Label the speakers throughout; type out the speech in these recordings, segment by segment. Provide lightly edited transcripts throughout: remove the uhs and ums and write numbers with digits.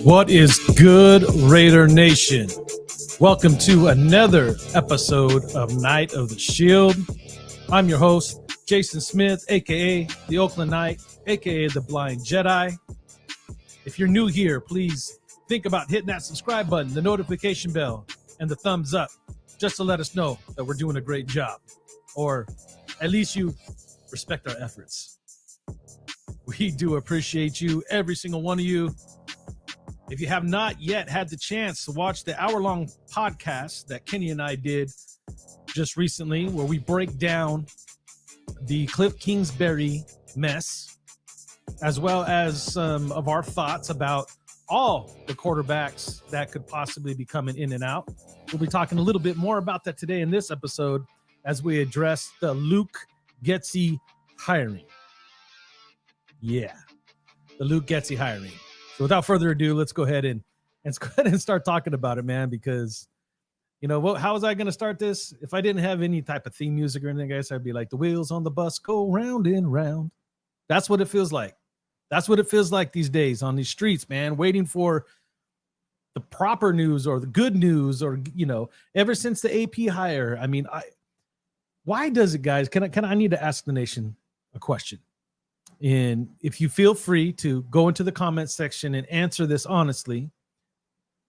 Speaker 1: What is good, Raider Nation? Welcome to another episode of Night of the Shield. I'm your host, Jason Smith, a.k.a. the Oakland Knight, a.k.a. the Blind Jedi. If you're new here, please think about hitting that subscribe button, the notification bell, and the thumbs up, just to let us know that we're doing a great job. Or at least you respect our efforts. We do appreciate you, every single one of you. If you have not yet had the chance to watch the hour-long podcast that Kenny and I did just recently, where we break down the Cliff Kingsbury mess, as well as some of our thoughts about all the quarterbacks that could possibly be coming in and out. We'll be talking a little bit more about that today in this episode as we address the Luke Goetze hiring. Yeah, the Luke Goetze hiring. So without further ado, let's go ahead and start talking about it, man, because, you know, how was I going to start this? If I didn't have any type of theme music or anything, guys, I'd be like, the wheels on the bus go round and round. That's what it feels like. That's what it feels like these days on these streets, man, waiting for the proper news or the good news or, you know, ever since the AP hire. I mean, why does it, guys? I need to ask the nation a question. And if you feel free to go into the comment section and answer this honestly,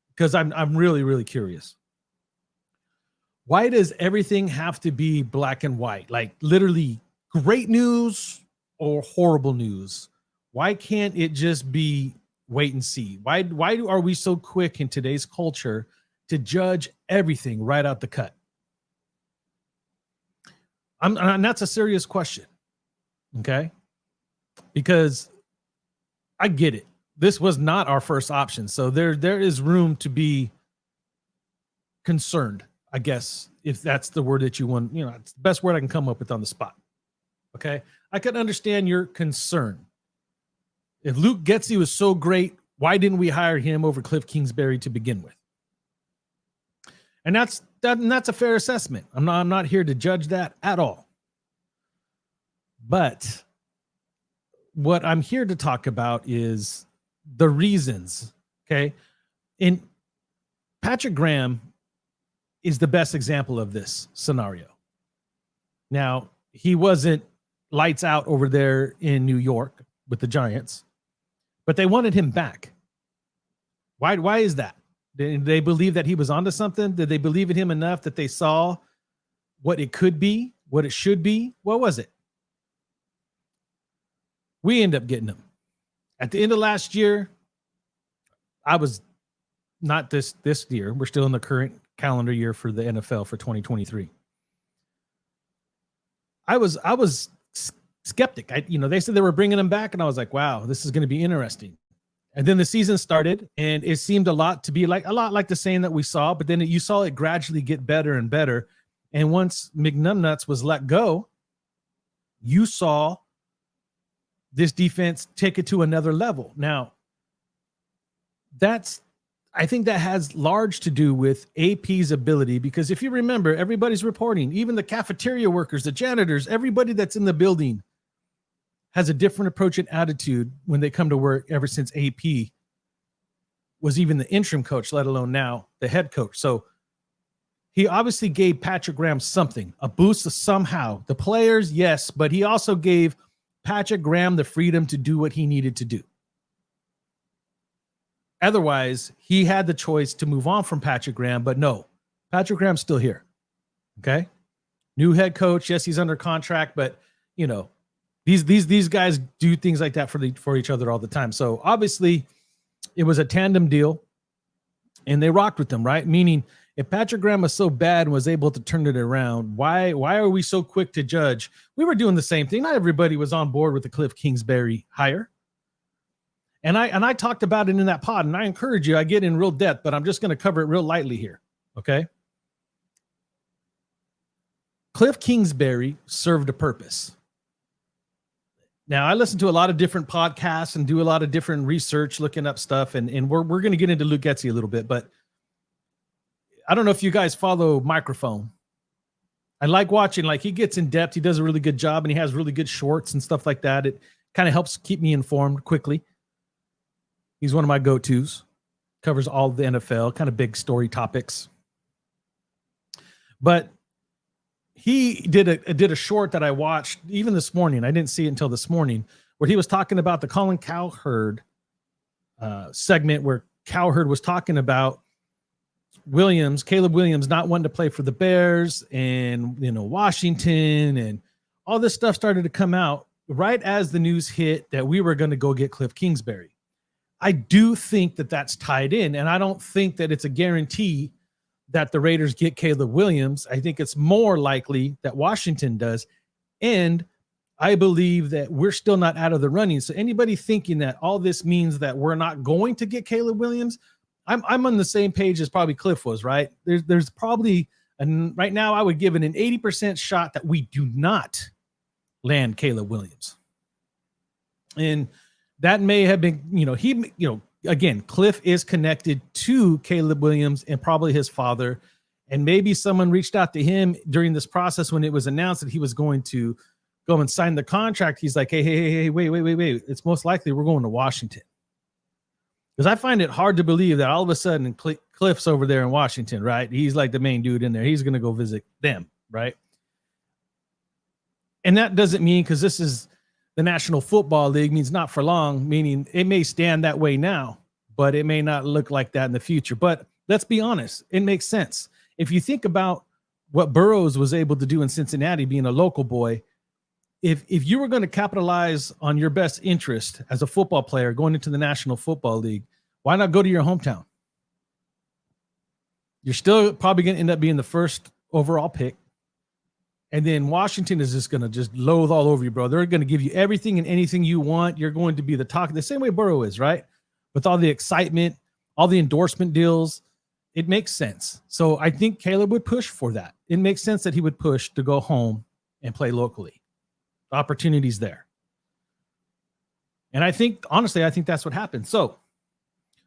Speaker 1: because I'm really, really curious. Why does everything have to be black and white? Like literally great news or horrible news? Why can't it just be wait and see? Why are we so quick in today's culture to judge everything right out the cut? And that's a serious question. Okay. Because I get it. This was not our first option. So there is room to be concerned, I guess, if that's the word that you want. You know, it's the best word I can come up with on the spot. Okay. I can understand your concern. If Luke Goetze was so great, why didn't we hire him over Cliff Kingsbury to begin with? And that's a fair assessment. I'm not here to judge that at all. But what I'm here to talk about is the reasons, okay? And Patrick Graham is the best example of this scenario. Now, he wasn't lights out over there in New York with the Giants, but they wanted him back. Why is that? Did they believe that he was onto something? Did they believe in him enough that they saw what it could be, what it should be? What was it? We end up getting him. At the end of last year, I was not this year. We're still in the current calendar year for the NFL for 2023. I was skeptic. They said they were bringing him back, and I was like, wow, this is going to be interesting. And then the season started, and it seemed a lot like the same that we saw, but then you saw it gradually get better and better. And once McNumbnuts was let go, you saw this defense take it to another level. Now, I think that has large to do with AP's ability, because if you remember, everybody's reporting, even the cafeteria workers, the janitors, everybody that's in the building has a different approach and attitude when they come to work ever since AP was even the interim coach, let alone now the head coach. So he obviously gave Patrick Graham something, a boost somehow. The players, yes, but he also gave Patrick Graham the freedom to do what he needed to do. Otherwise, he had the choice to move on from Patrick Graham, but no, Patrick Graham's still here. Okay. New head coach. Yes, he's under contract, but you know, these guys do things like that for each other all the time. So obviously it was a tandem deal and they rocked with them, right? Meaning if Patrick Graham was so bad and was able to turn it around, why are we so quick to judge? We were doing the same thing. Not everybody was on board with the Cliff Kingsbury hire. And I talked about it in that pod, and I encourage you, I get in real depth, but I'm just going to cover it real lightly here. Okay. Cliff Kingsbury served a purpose. Now, I listen to a lot of different podcasts and do a lot of different research, looking up stuff, and we're going to get into Luke Goetze a little bit, but I don't know if you guys follow Microphone. I like watching, like he gets in depth. He does a really good job and he has really good shorts and stuff like that. It kind of helps keep me informed quickly. He's one of my go-tos. Covers all the NFL, kind of big story topics. But he did a short that I watched even this morning. I didn't see it until this morning, where he was talking about the Colin Cowherd segment, where Cowherd was talking about Caleb Williams not wanting to play for the Bears, and Washington, and all this stuff started to come out right as the news hit that we were going to go get Cliff Kingsbury. I do think that that's tied in, and I don't think that it's a guarantee that the Raiders get Caleb Williams. I think it's more likely that Washington does, and I believe that we're still not out of the running. So anybody thinking that all this means that we're not going to get Caleb Williams, I'm on the same page as probably Cliff was, right? There's probably, and right now I would give it an 80% shot that we do not land Caleb Williams. And that may have been, again, Cliff is connected to Caleb Williams and probably his father. And maybe someone reached out to him during this process when it was announced that he was going to go and sign the contract. He's like, hey, wait. It's most likely we're going to Washington. Because I find it hard to believe that all of a sudden Cliff's over there in Washington, right? He's like the main dude in there. He's going to go visit them, right? And that doesn't mean, because this is the National Football League, means not for long, meaning it may stand that way now, but it may not look like that in the future. But let's be honest, it makes sense. If you think about what Burrows was able to do in Cincinnati, being a local boy, if you were going to capitalize on your best interest as a football player going into the National Football League, why not go to your hometown? You're still probably going to end up being the first overall pick. And then Washington is just going to just loathe all over you, bro. They're going to give you everything and anything you want. You're going to be the talk, the same way Burrow is, right? With all the excitement, all the endorsement deals, it makes sense. So I think Caleb would push for that. It makes sense that he would push to go home and play locally. The opportunity's there. And I think, honestly, I think that's what happened. So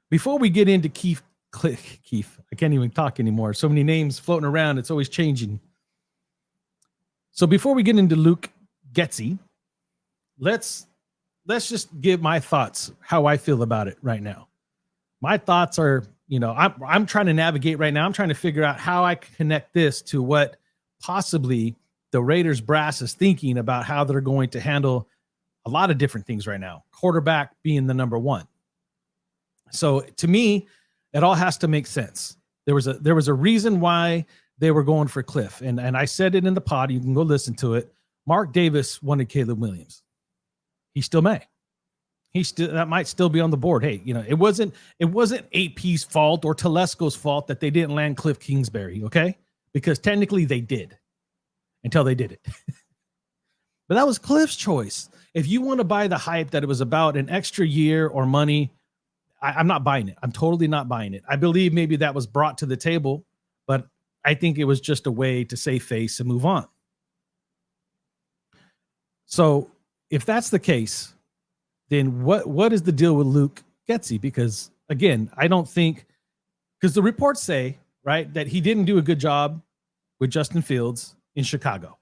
Speaker 1: before we get into Keith, I can't even talk anymore. So many names floating around. It's always changing. So before we get into Luke Getsy, let's just give my thoughts, how I feel about it right now. My thoughts are, I'm trying to navigate right now. I'm trying to figure out how I can connect this to what possibly the Raiders brass is thinking about how they're going to handle a lot of different things right now. Quarterback being the number one. So to me, it all has to make sense. There was a reason why they were going for Cliff. And I said it in the pod. You can go listen to it. Mark Davis wanted Caleb Williams. He still may. That might still be on the board. Hey, it wasn't AP's fault or Telesco's fault that they didn't land Cliff Kingsbury, okay? Because technically they did until they did it. But that was Cliff's choice. If you want to buy the hype that it was about an extra year or money, I'm not buying it. I'm totally not buying it. I believe maybe that was brought to the table, but I think it was just a way to save face and move on. So if that's the case, then what is the deal with Luke Goetze? Because again, I don't think, because the reports say, right, that he didn't do a good job with Justin Fields in Chicago.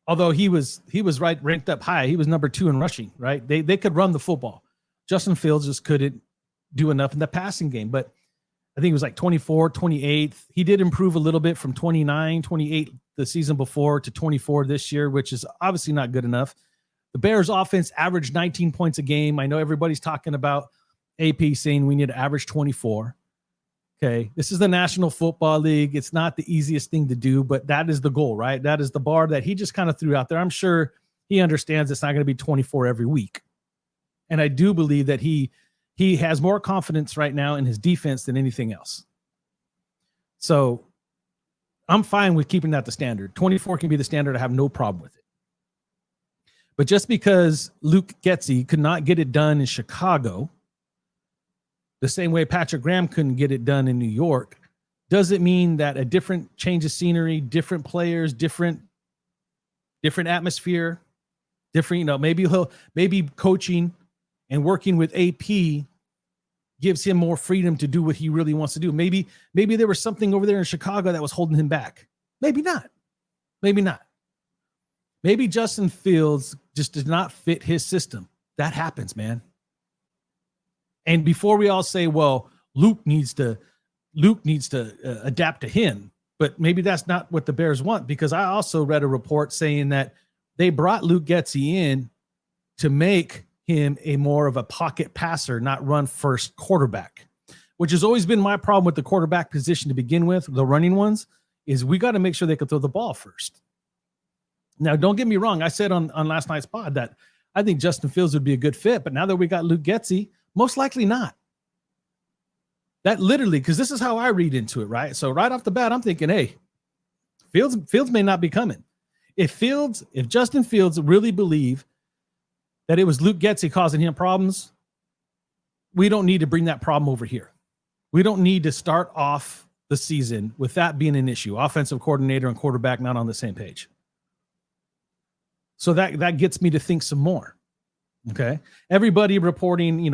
Speaker 1: Although he was ranked up high. He was number 2 in rushing, right? They could run the football. Justin Fields just couldn't do enough in the passing game. But I think it was like 24, 28. He did improve a little bit from 29, 28 the season before to 24 this year, which is obviously not good enough. The Bears offense averaged 19 points a game. I know everybody's talking about AP saying we need to average 24. Okay, this is the National Football League. It's not the easiest thing to do, but that is the goal, right? That is the bar that he just kind of threw out there. I'm sure he understands it's not going to be 24 every week. And I do believe that he has more confidence right now in his defense than anything else. So I'm fine with keeping that the standard. 24 can be the standard. I have no problem with it. But just because Luke Goetze could not get it done in Chicago, the same way Patrick Graham couldn't get it done in New York, doesn't mean that a different change of scenery, different players, different atmosphere, different, maybe coaching and working with AP gives him more freedom to do what he really wants to do. Maybe there was something over there in Chicago that was holding him back. Maybe not. Maybe Justin Fields just did not fit his system. That happens, man. And before we all say, well, Luke needs to adapt to him, but maybe that's not what the Bears want, because I also read a report saying that they brought Luke Goetze in to make him a more of a pocket passer, not run first quarterback, which has always been my problem with the quarterback position to begin with. The running ones is we got to make sure they can throw the ball first. Now, don't get me wrong. I said on last night's pod that I think Justin Fields would be a good fit, but now that we got Luke Goetze, most likely not. That literally, because this is how I read into it, right? So right off the bat, I'm thinking, hey, Fields may not be coming. If Justin Fields really believe that it was Luke Goetze causing him problems, we don't need to bring that problem over here. We don't need to start off the season with that being an issue. Offensive coordinator and quarterback not on the same page. So that gets me to think some more. Okay. Everybody reporting,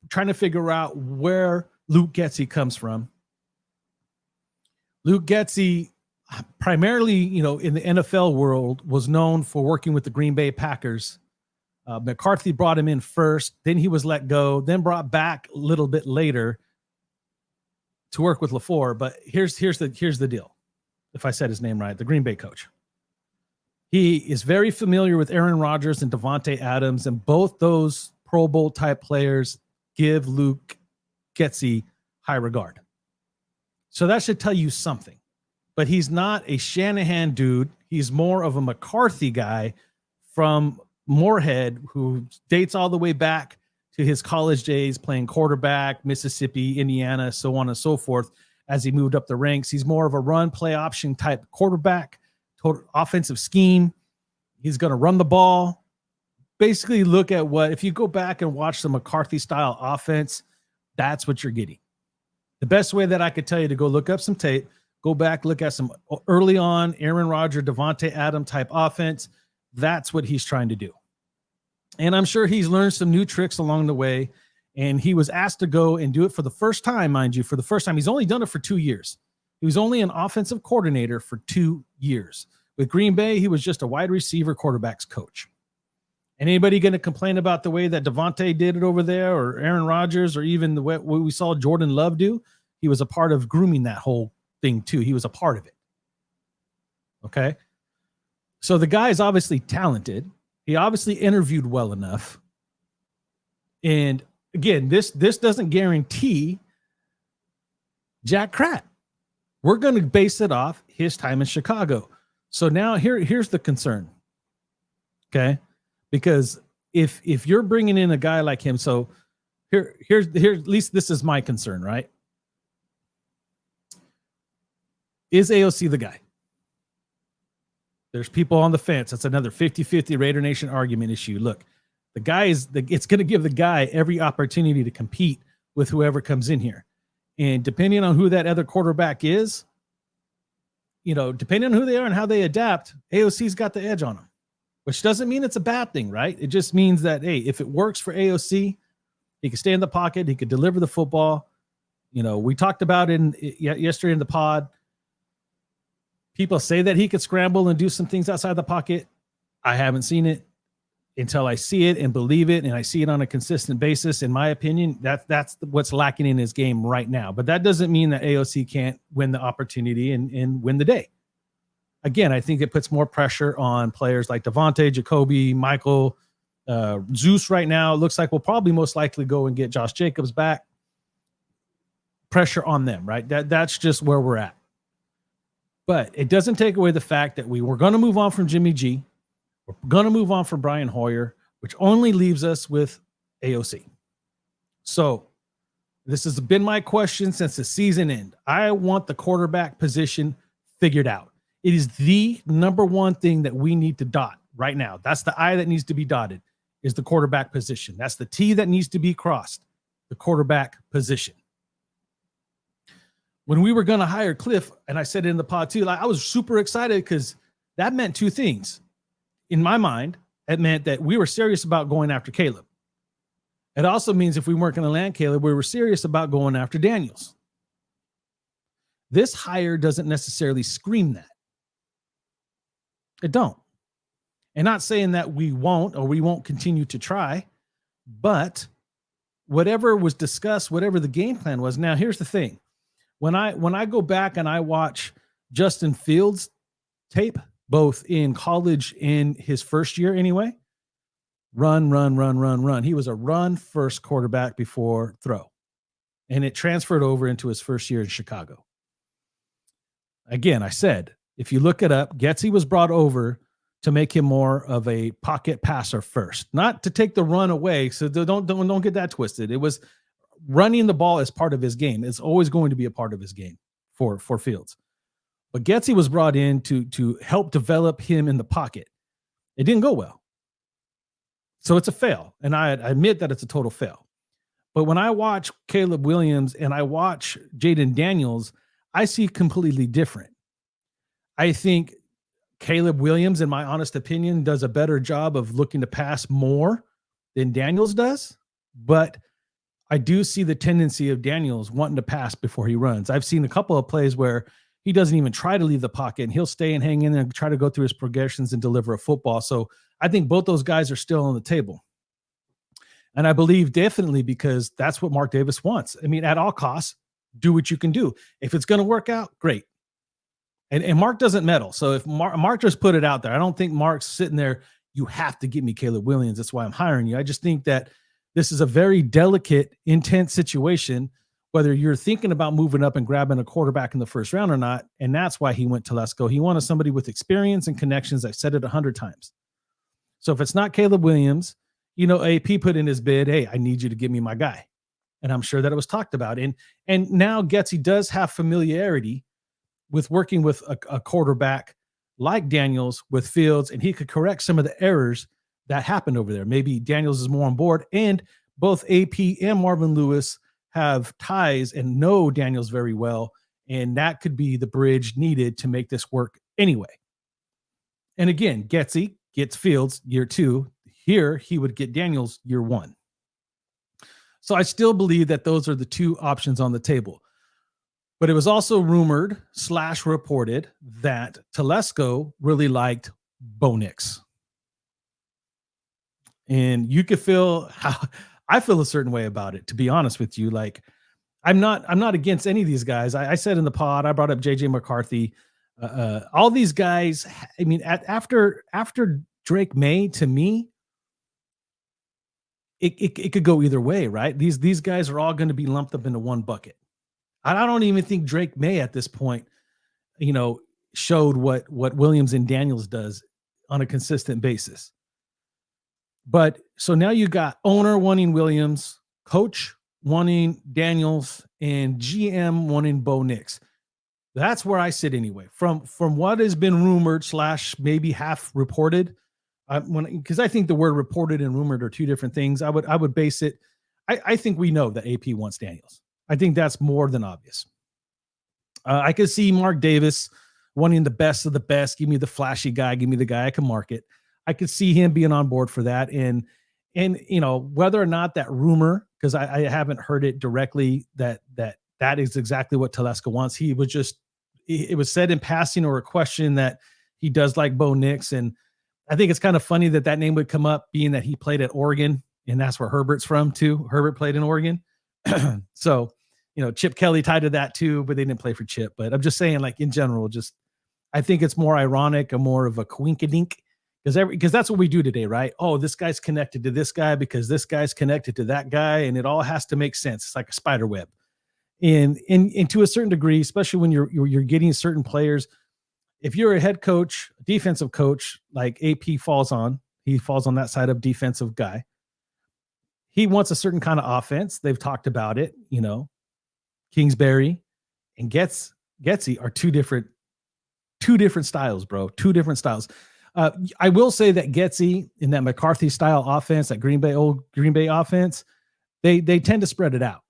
Speaker 1: trying to figure out where Luke Goetze comes from. Luke Goetze, primarily, in the NFL world, was known for working with the Green Bay Packers. McCarthy brought him in first, then he was let go, then brought back a little bit later to work with LaFleur. But here's the deal. If I said his name right, the Green Bay coach. He is very familiar with Aaron Rodgers and Davante Adams, and both those Pro Bowl type players give Luke Goetze high regard. So that should tell you something. But he's not a Shanahan dude. He's more of a McCarthy guy from Moorhead, who dates all the way back to his college days playing quarterback, Mississippi, Indiana, so on and so forth. As he moved up the ranks, he's more of a run play option type quarterback, total offensive scheme. He's going to run the ball. Basically, look at if you go back and watch the McCarthy style offense, that's what you're getting. The best way that I could tell you to go look up some tape, go back, look at some early on Aaron Rodgers, Davante Adams type offense. That's what he's trying to do. And I'm sure he's learned some new tricks along the way. And he was asked to go and do it for the first time, mind you, for the first time. He's only done it for 2 years. He was only an offensive coordinator for 2 years. With Green Bay, he was just a wide receiver quarterbacks coach. Anybody going to complain about the way that Davante did it over there, or Aaron Rodgers, or even the way we saw Jordan Love do? He was a part of grooming that whole thing too. He was a part of it. Okay. So the guy is obviously talented. He obviously interviewed well enough. And again, this doesn't guarantee jack crap. We're going to base it off his time in Chicago. So now here's the concern. Okay. Because if you're bringing in a guy like him, so here's at least this is my concern, right? Is AOC the guy? There's people on the fence. That's another 50-50 Raider Nation argument issue. Look, the guy it's going to give the guy every opportunity to compete with whoever comes in here. And depending on who that other quarterback is, depending on who they are and how they adapt, AOC's got the edge on them. Which doesn't mean it's a bad thing, right? It just means that, hey, if it works for AOC, he can stay in the pocket. He could deliver the football. We talked about it yesterday in the pod. People say that he could scramble and do some things outside the pocket. I haven't seen it until I see it and believe it, and I see it on a consistent basis. In my opinion, that's what's lacking in his game right now. But that doesn't mean that AOC can't win the opportunity and win the day. Again, I think it puts more pressure on players like Davante, Jacoby, Michael, Zeus right now. It looks like we'll probably most likely go and get Josh Jacobs back. Pressure on them, right? That's just where we're at. But it doesn't take away the fact that we were going to move on from Jimmy G. We're going to move on from Brian Hoyer, which only leaves us with AOC. So this has been my question since the season end. I want the quarterback position figured out. It is the number one thing that we need to dot right now. That's the I that needs to be dotted, is the quarterback position. That's the T that needs to be crossed, the quarterback position. When we were going to hire Cliff, and I said it in the pod too, I was super excited because that meant two things. In my mind, it meant that we were serious about going after Caleb. It also means if we weren't going to land Caleb, we were serious about going after Daniels. This hire doesn't necessarily scream that. It don't. And not saying that we won't or we won't continue to try, but whatever was discussed, whatever the game plan was. Now, here's the thing. When I go back and I watch Justin Fields tape, both in college and his first year anyway, run, run, run, run, run. He was a run first quarterback before throw. And it transferred over into his first year in Chicago. Again, I said, if you look it up, Getsy was brought over to make him more of a pocket passer first, not to take the run away. So don't get that twisted. It was running the ball as part of his game. It's always going to be a part of his game for Fields. But Getsy was brought in to help develop him in the pocket. It didn't go well. So it's a fail. And I admit that it's a total fail. But when I watch Caleb Williams and I watch Jaden Daniels, I see completely different. I think Caleb Williams, in my honest opinion, does a better job of looking to pass more than Daniels does. But I do see the tendency of Daniels wanting to pass before he runs. I've seen a couple of plays where he doesn't even try to leave the pocket and he'll stay and hang in there and try to go through his progressions and deliver a football. So I think both those guys are still on the table. And I believe definitely because that's what Mark Davis wants. I mean, at all costs, do what you can do. If it's going to work out, great. And Mark doesn't meddle. So if Mark just put it out there, I don't think Mark's sitting there, you have to get me Caleb Williams. That's why I'm hiring you. I just think that this is a very delicate, intense situation, whether you're thinking about moving up and grabbing a quarterback in the first round or not. And that's why he went to Telesco. He wanted somebody with experience and connections. I've said it 100 times. So if it's not Caleb Williams, AP put in his bid, hey, I need you to give me my guy. And I'm sure that it was talked about. And now Getsy does have familiarity with working with a quarterback like Daniels with Fields, and he could correct some of the errors that happened over there. Maybe Daniels is more on board, and both AP and Marvin Lewis have ties and know Daniels very well, and that could be the bridge needed to make this work anyway. And again, Getsy gets Fields year 2. Here, he would get Daniels year 1. So I still believe that those are the two options on the table. But it was also rumored / reported that Telesco really liked Bo Nix. And you could feel how I feel a certain way about it, to be honest with you. Like, I'm not against any of these guys. I said in the pod, I brought up JJ McCarthy. All these guys, I mean, after Drake May, to me, it could go either way, right? These guys are all going to be lumped up into one bucket. I don't even think Drake May at this point, showed what Williams and Daniels does on a consistent basis. But so now you got owner wanting Williams, coach wanting Daniels, and GM wanting Bo Nix. That's where I sit anyway. From what has been rumored / maybe half reported, because I think the word reported and rumored are two different things. I would base it. I think we know that AP wants Daniels. I think that's more than obvious. I could see Mark Davis wanting the best of the best. Give me the flashy guy. Give me the guy I can market. I could see him being on board for that. And whether or not that rumor, because I haven't heard it directly, that is exactly what Telesco wants. It was said in passing or a question that he does like Bo Nix. And I think it's kind of funny that name would come up, being that he played at Oregon, and that's where Herbert's from too. Herbert played in Oregon. So, Chip Kelly tied to that too, but they didn't play for Chip. But I'm just saying, like, in general, I think it's more ironic and more of a coinkydink, because that's what we do today, right? Oh, this guy's connected to this guy because this guy's connected to that guy, and it all has to make sense. It's like a spider web. And to a certain degree, especially when you're getting certain players, if you're a head coach, defensive coach, like AP falls on that side of defensive guy. He wants a certain kind of offense. They've talked about it, Kingsbury and Getsy are two different styles, bro. Two different styles. I will say that Getsy, in that McCarthy style offense, that old Green Bay offense, they tend to spread it out.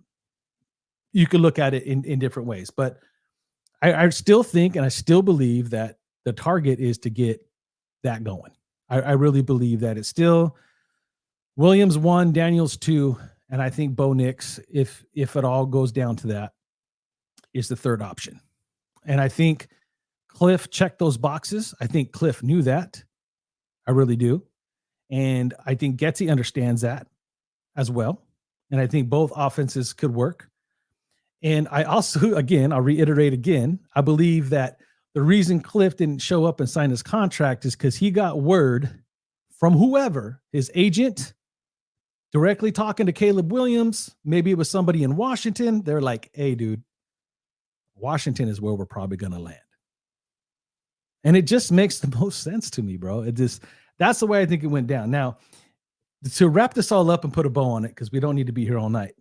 Speaker 1: You could look at it in different ways, but I still think, and I still believe that the target is to get that going. I really believe that it's still Williams 1, Daniels 2, and I think Bo Nix, if it all goes down to that, is the third option. And I think Cliff checked those boxes. I think Cliff knew that. I really do. And I think Getsy understands that as well. And I think both offenses could work. And I also, again, I'll reiterate again, I believe that the reason Cliff didn't show up and sign his contract is because he got word from whoever, his agent, directly talking to Caleb Williams. Maybe it was somebody in Washington. They're like, hey, dude, Washington is where we're probably going to land. And it just makes the most sense to me, bro. That's the way I think it went down. Now, to wrap this all up and put a bow on it, because we don't need to be here all night.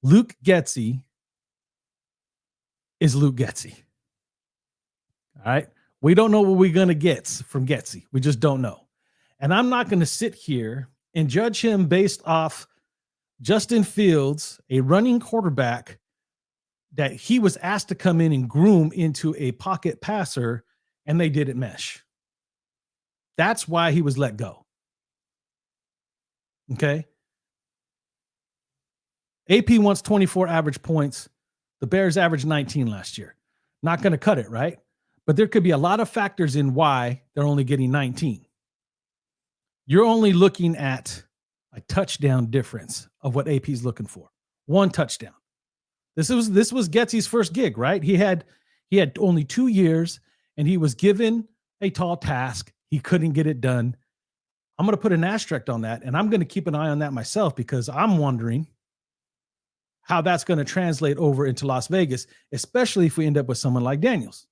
Speaker 1: Luke Goetze is Luke Goetze. All right. We don't know what we're going to get from Getsy. We just don't know. And I'm not going to sit here and judge him based off Justin Fields, a running quarterback that he was asked to come in and groom into a pocket passer, and they didn't mesh. That's why he was let go. Okay. AP wants 24 average points. The Bears averaged 19 last year. Not going to cut it, right? But there could be a lot of factors in why they're only getting 19. You're only looking at a touchdown difference of what AP is looking for. One touchdown. This was Getsy's first gig, right? He had only 2 years, and he was given a tall task. He couldn't get it done. I'm going to put an asterisk on that, and I'm going to keep an eye on that myself because I'm wondering how that's going to translate over into Las Vegas, especially if we end up with someone like Daniels.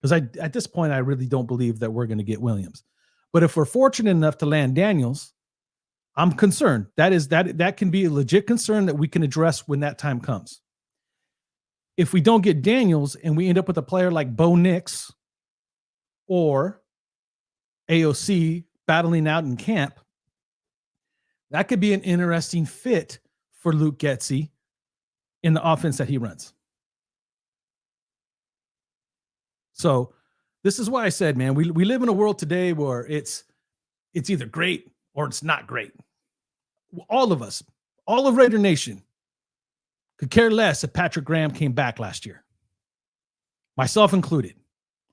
Speaker 1: Because at this point, I really don't believe that we're going to get Williams. But if we're fortunate enough to land Daniels, I'm concerned. That can be a legit concern that we can address when that time comes. If we don't get Daniels and we end up with a player like Bo Nix or AOC battling out in camp, that could be an interesting fit for Luke Goetze in the offense that he runs. So this is why I said, man, we live in a world today where it's either great or it's not great. All of us, all of Raider Nation could care less if Patrick Graham came back last year. Myself included.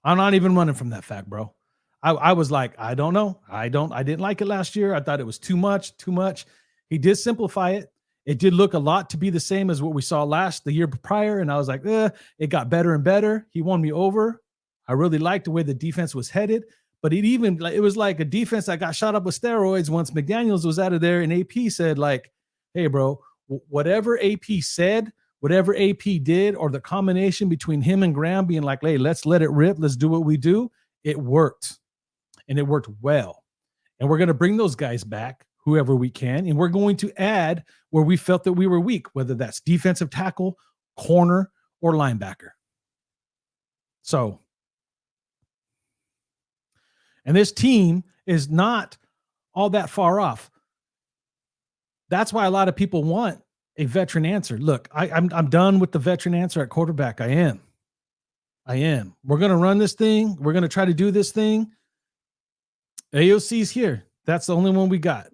Speaker 1: I'm not even running from that fact, bro. I was like, I don't know. I didn't like it last year. I thought it was too much. He did simplify it. It did look a lot to be the same as what we saw the year prior. And I was like, it got better and better. He won me over. I really liked the way the defense was headed, but it was like a defense that got shot up with steroids once McDaniels was out of there. And AP said like, hey bro, whatever AP said, whatever AP did, or the combination between him and Graham being like, hey, let's let it rip. Let's do what we do. It worked. And it worked well. And we're going to bring those guys back, whoever we can. And we're going to add where we felt that we were weak, whether that's defensive tackle, corner, or linebacker. So, and this team is not all that far off. That's why a lot of people want a veteran answer. Look, I'm done with the veteran answer at quarterback. I am. We're going to run this thing. We're going to try to do this thing. AOC's here. That's the only one we got.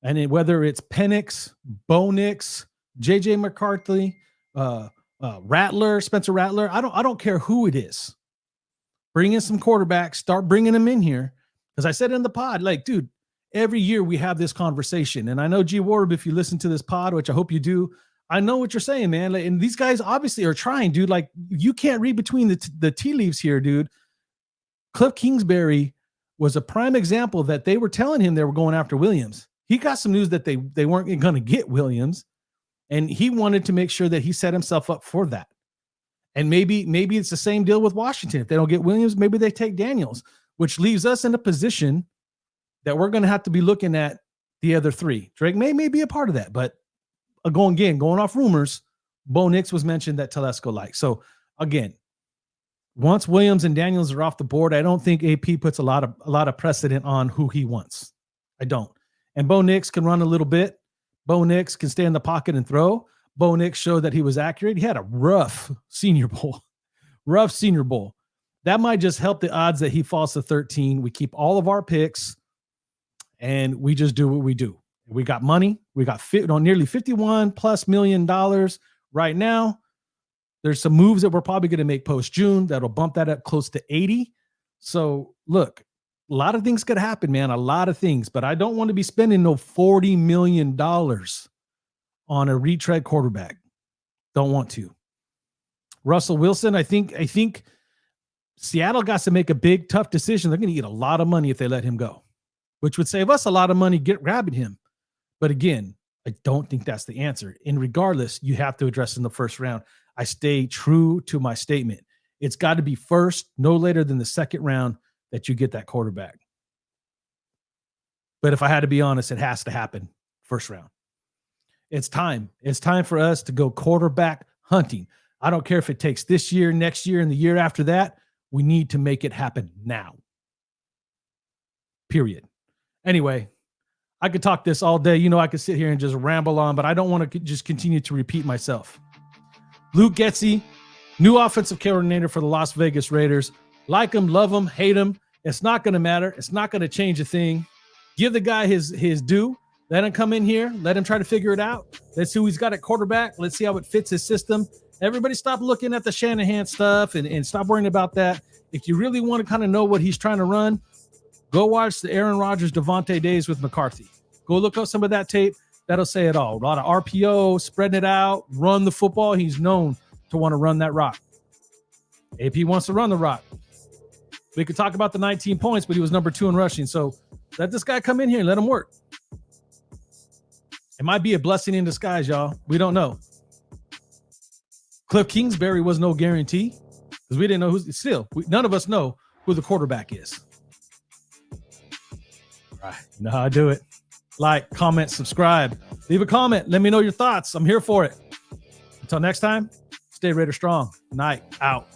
Speaker 1: And whether it's Penix, Bo Nix, JJ McCarthy, Rattler, Spencer Rattler, I don't care who it is. Bring in some quarterbacks, start bringing them in here. Because I said in the pod, like, dude, every year we have this conversation. And I know, G. Warb, if you listen to this pod, which I hope you do, I know what you're saying, man. Like, and these guys obviously are trying, dude. Like, you can't read between the tea leaves here, dude. Cliff Kingsbury was a prime example that they were telling him they were going after Williams. He got some news that they weren't going to get Williams, and he wanted to make sure that he set himself up for that. And maybe it's the same deal with Washington. If they don't get Williams, maybe they take Daniels, which leaves us in a position that we're going to have to be looking at the other three. Drake may be a part of that, but going off rumors, Bo Nix was mentioned that Telesco likes. So again, once Williams and Daniels are off the board, I don't think AP puts a lot of precedent on who he wants. I don't. And Bo Nix can run a little bit. Bo Nix can stay in the pocket and throw. Bo Nix showed that he was accurate. He had a rough Senior Bowl. That might just help the odds that he falls to 13. We keep all of our picks, and we just do what we do. We got money. We got nearly $51+ million right now. There's some moves that we're probably going to make post-June that'll bump that up close to 80. So, look, a lot of things could happen, man. A lot of things. But I don't want to be spending no $40 million on a retread quarterback. Don't want to. Russell Wilson, I think Seattle got to make a big, tough decision. They're going to get a lot of money if they let him go, which would save us a lot of money grabbing him. But again, I don't think that's the answer. And regardless, you have to address in the first round. I stay true to my statement. It's got to be first, no later than the second round that you get that quarterback. But if I had to be honest, it has to happen first round. It's time. It's time for us to go quarterback hunting. I don't care if it takes this year, next year, and the year after that. We need to make it happen now. Period. Anyway, I could talk this all day. I could sit here and just ramble on, but I don't want to just continue to repeat myself. Luke Goetze, new offensive coordinator for the Las Vegas Raiders. Like him, love him, hate him. It's not going to matter. It's not going to change a thing. Give the guy his due. Let him come in here. Let him try to figure it out. Let's see who he's got at quarterback. Let's see how it fits his system. Everybody stop looking at the Shanahan stuff and stop worrying about that. If you really want to kind of know what he's trying to run, go watch the Aaron Rodgers, Devontae days with McCarthy. Go look up some of that tape. That'll say it all. A lot of RPO, spreading it out, run the football. He's known to want to run that rock. AP wants to run the rock. We could talk about the 19 points, but he was number 2 in rushing. So let this guy come in here and let him work. It might be a blessing in disguise, y'all. We don't know. Cliff Kingsbury was no guarantee because we didn't know none of us know who the quarterback is. Right. You know how I do it. Like, comment, subscribe. Leave a comment. Let me know your thoughts. I'm here for it. Until next time, stay Raider strong. Night out.